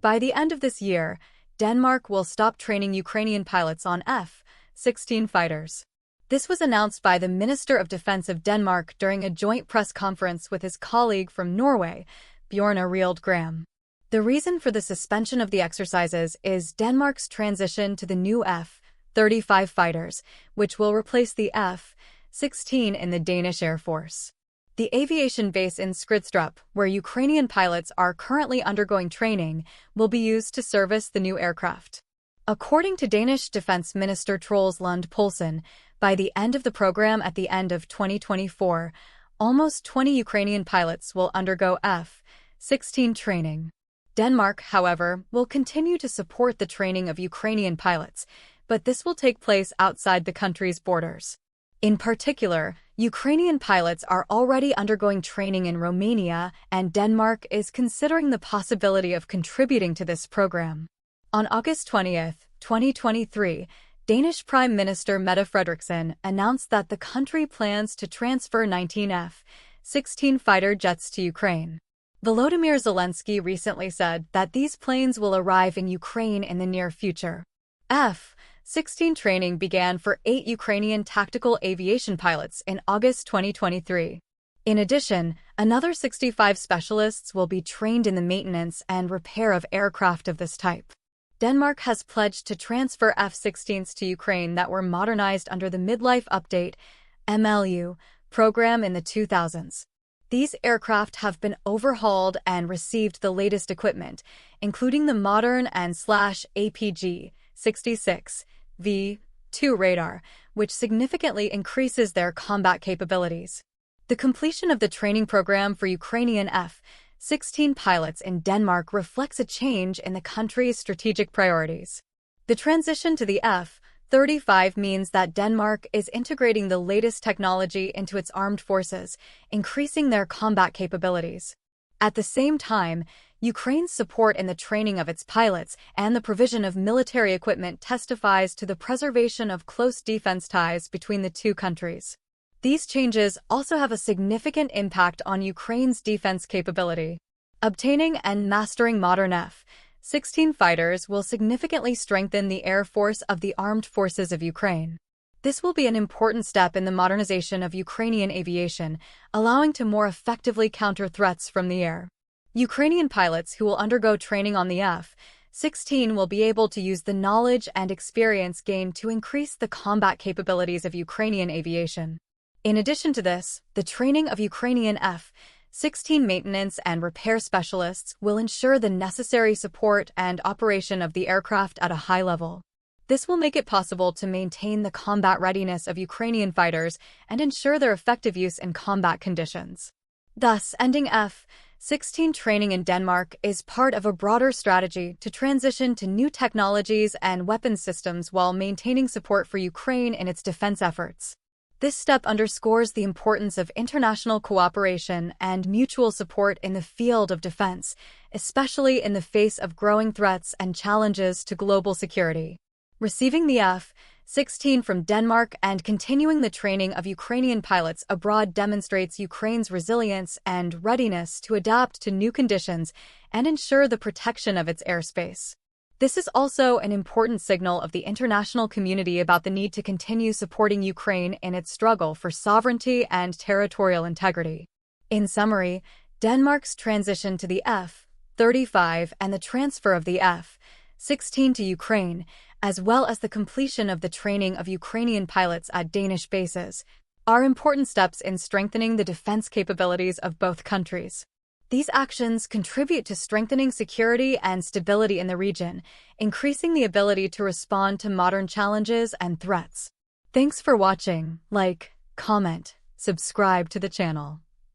By the end of this year, Denmark will stop training Ukrainian pilots on F-16 fighters. This was announced by the Minister of Defense of Denmark during a joint press conference with his colleague from Norway, Bjorn Arild Gram. The reason for the suspension of the exercises is Denmark's transition to the new F-35 fighters, which will replace the F-16 in the Danish Air Force. The aviation base in Skrydstrup, where Ukrainian pilots are currently undergoing training, will be used to service the new aircraft. According to Danish Defense Minister Troels Lund Poulsen, by the end of the program at the end of 2024, almost 20 Ukrainian pilots will undergo F-16 training. Denmark, however, will continue to support the training of Ukrainian pilots, but this will take place outside the country's borders. In particular, Ukrainian pilots are already undergoing training in Romania, and Denmark is considering the possibility of contributing to this program. On August 20, 2023, Danish Prime Minister Mette Frederiksen announced that the country plans to transfer 19 F-16 fighter jets to Ukraine. Volodymyr Zelensky recently said that these planes will arrive in Ukraine in the near future. F-16 training began for 8 Ukrainian tactical aviation pilots in August 2023. In addition, another 65 specialists will be trained in the maintenance and repair of aircraft of this type. Denmark has pledged to transfer F-16s to Ukraine that were modernized under the Midlife Update (MLU) program in the 2000s. These aircraft have been overhauled and received the latest equipment, including the modern APG-66 V2 radar, which significantly increases their combat capabilities. The completion of the training program for Ukrainian F-16 pilots in Denmark reflects a change in the country's strategic priorities. The transition to the F-35 means that Denmark is integrating the latest technology into its armed forces, increasing their combat capabilities. At the same time, Ukraine's support in the training of its pilots and the provision of military equipment testifies to the preservation of close defense ties between the two countries. These changes also have a significant impact on Ukraine's defense capability. Obtaining and mastering modern F-16 fighters will significantly strengthen the air force of the armed forces of Ukraine. This will be an important step in the modernization of Ukrainian aviation, allowing to more effectively counter threats from the air. Ukrainian pilots who will undergo training on the F-16 will be able to use the knowledge and experience gained to increase the combat capabilities of Ukrainian aviation. In addition to this, the training of Ukrainian F-16 maintenance and repair specialists will ensure the necessary support and operation of the aircraft at a high level. This will make it possible to maintain the combat readiness of Ukrainian fighters and ensure their effective use in combat conditions. Thus, ending F-16 training in Denmark is part of a broader strategy to transition to new technologies and weapons systems while maintaining support for Ukraine in its defense efforts. This step underscores the importance of international cooperation and mutual support in the field of defense, especially in the face of growing threats and challenges to global security. Receiving the F-16 from Denmark and continuing the training of Ukrainian pilots abroad demonstrates Ukraine's resilience and readiness to adapt to new conditions and ensure the protection of its airspace. This is also an important signal of the international community about the need to continue supporting Ukraine in its struggle for sovereignty and territorial integrity. In summary, Denmark's transition to the F-35 and the transfer of the F-16 to Ukraine, as well as the completion of the training of Ukrainian pilots at Danish bases, are important steps in strengthening the defense capabilities of both countries. These actions contribute to strengthening security and stability in the region, increasing the ability to respond to modern challenges and threats. Thanks for watching. Like, comment, subscribe to the channel.